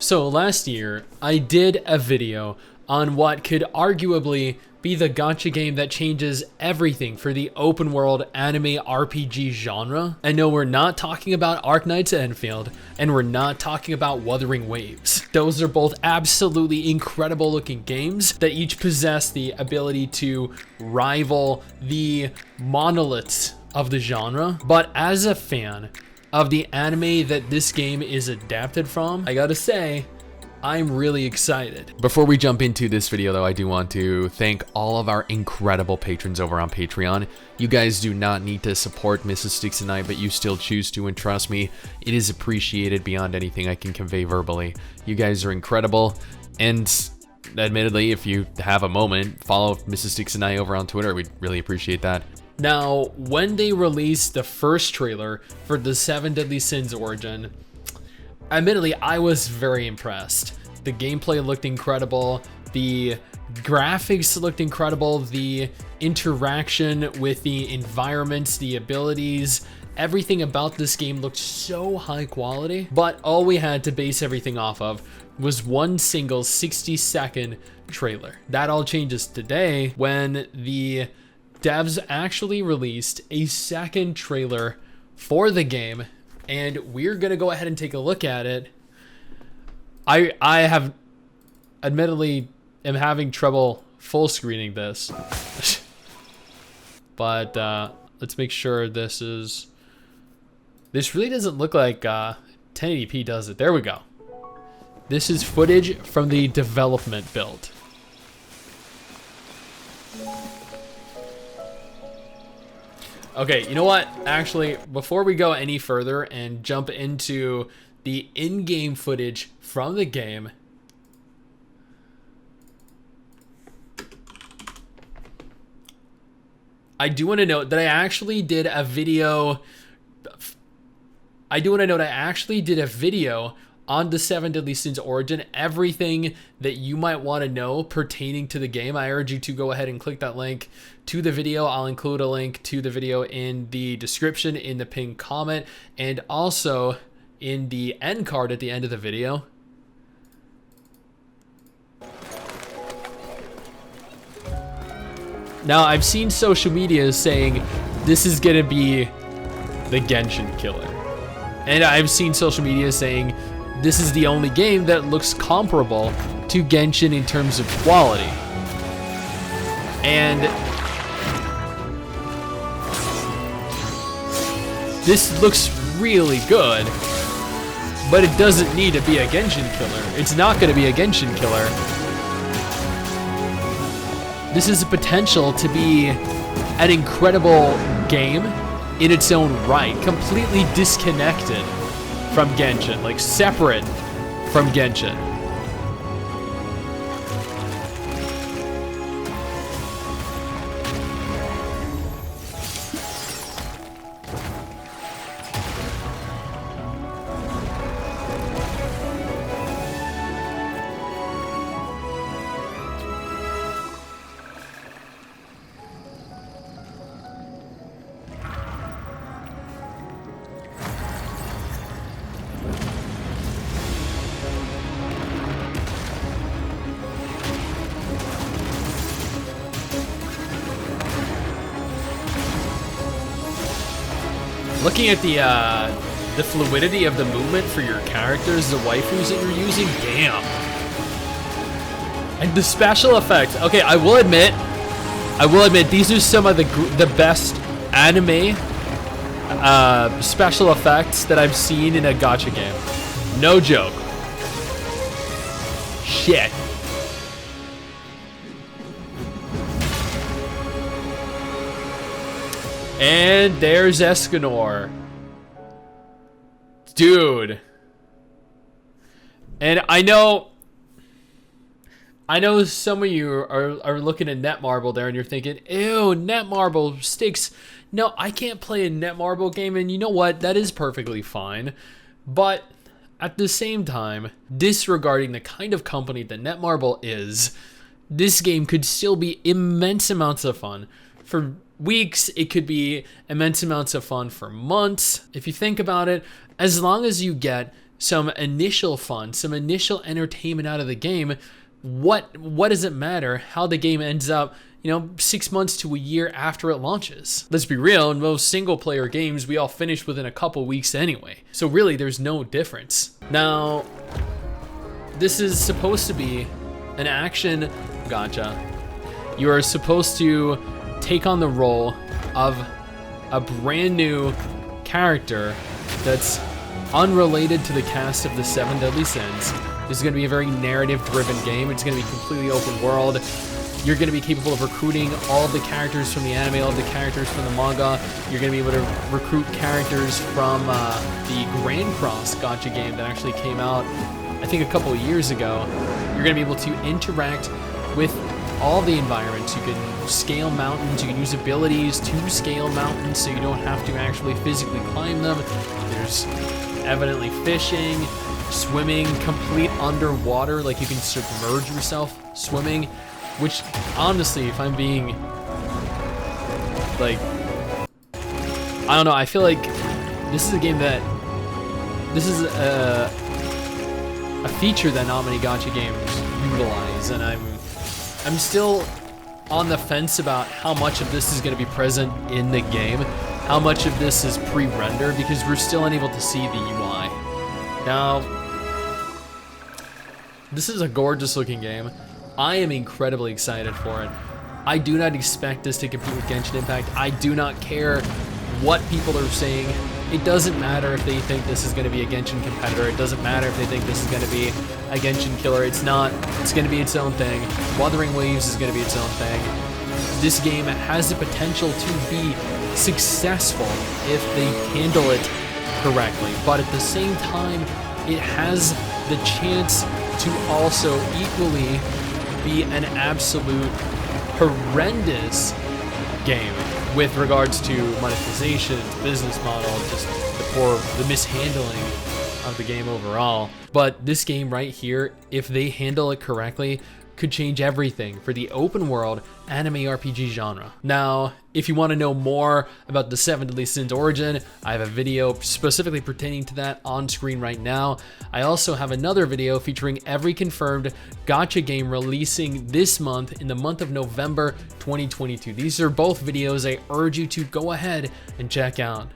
So last year, I did a video on what could arguably be the gacha game that changes everything for the open world anime RPG genre. I know we're not talking about Arknights Enfield, and we're not talking about Wuthering Waves. Those are both absolutely incredible looking games that each possess the ability to rival the monoliths of the genre. But as a fan of the anime that this game is adapted from, I gotta say, I'm really excited. Before we jump into this video though, I do want to thank all of our incredible patrons over on Patreon. You guys do not need to support Mrs. Stix and I, but you still choose to, and trust me, it is appreciated beyond anything I can convey verbally. You guys are incredible, and admittedly, if you have a moment, follow Mrs. Stix and I over on Twitter. We'd really appreciate that. Now, when they released the first trailer for the 7 Deadly Sins Origin, admittedly, I was very impressed. The gameplay looked incredible, the graphics looked incredible, the interaction with the environments, the abilities, everything about this game looked so high quality, but all we had to base everything off of was one single 60-second trailer. That all changes today when the devs actually released a second trailer for the game, and we're gonna go ahead and take a look at it. I have admittedly am having trouble full screening this, but let's make sure this really doesn't look like 1080p, does it? There we go. This is footage from the development build. Okay, you know what? Actually, before we go any further and jump into the in-game footage from the game, I do want to note that I actually did a video. On the 7 Deadly Sins Origin, everything that you might want to know pertaining to the game. I urge you to go ahead and click that link to the video. I'll include a link to the video in the description, in the pinned comment, and also in the end card at the end of the video. Now, I've seen social media saying this is going to be the Genshin killer. And I've seen social media saying this is the only game that looks comparable to Genshin in terms of quality. And this looks really good, but it doesn't need to be a Genshin killer. It's not going to be a Genshin killer. This is a potential to be an incredible game in its own right, completely disconnected from Genshin, like separate from Genshin. Looking at the fluidity of the movement for your characters, the waifus that you're using, damn. And the special effects. Okay, I will admit, these are some of the best anime special effects that I've seen in a gacha game. No joke. Shit. And there's Escanor. Dude. And I know some of you are looking at Netmarble there and you're thinking, ew, Netmarble, Stix. No, I can't play a Netmarble game, and you know what? That is perfectly fine. But at the same time, disregarding the kind of company that Netmarble is, this game could still be immense amounts of fun. For weeks, it could be immense amounts of fun for months. If you think about it, as long as you get some initial fun, some initial entertainment out of the game, what does it matter how the game ends up, 6 months to a year after it launches? Let's be real, in most single player games, we all finish within a couple weeks anyway. So really, there's no difference. Now, this is supposed to be an action gacha. You are supposed to take on the role of a brand new character that's unrelated to the cast of the Seven Deadly Sins. This is going to be a very narrative-driven game. It's going to be completely open world. You're going to be capable of recruiting all of the characters from the anime, all of the characters from the manga. You're going to be able to recruit characters from the Grand Cross Gacha game that actually came out, I think, a couple of years ago. You're going to be able to interact with all the environments. You can scale mountains. You can use abilities to scale mountains so you don't have to actually physically climb them. There's evidently fishing, swimming, complete underwater, like you can submerge yourself swimming, which honestly, if I'm being like, I don't know, I feel like this is a game that, this is a feature that not many gacha games utilize, and I'm still on the fence about how much of this is going to be present in the game, how much of this is pre-rendered, because we're still unable to see the UI. Now, this is a gorgeous looking game. I am incredibly excited for it. I do not expect this to compete with Genshin Impact. I do not care what people are saying. It doesn't matter if they think this is going to be a Genshin competitor. It doesn't matter if they think this is going to be a Genshin killer. It's not. It's going to be its own thing. Wuthering Waves is going to be its own thing. This game has the potential to be successful if they handle it correctly, but at the same time, it has the chance to also equally be an absolute horrendous game with regards to monetization, business model, just the mishandling of the game overall. But this game right here, if they handle it correctly, could change everything for the open world anime RPG genre. Now, if you want to know more about the Seven Deadly Sins origin, I have a video specifically pertaining to that on screen right now. I also have another video featuring every confirmed gacha game releasing this month, in the month of November 2022. These are both videos I urge you to go ahead and check out.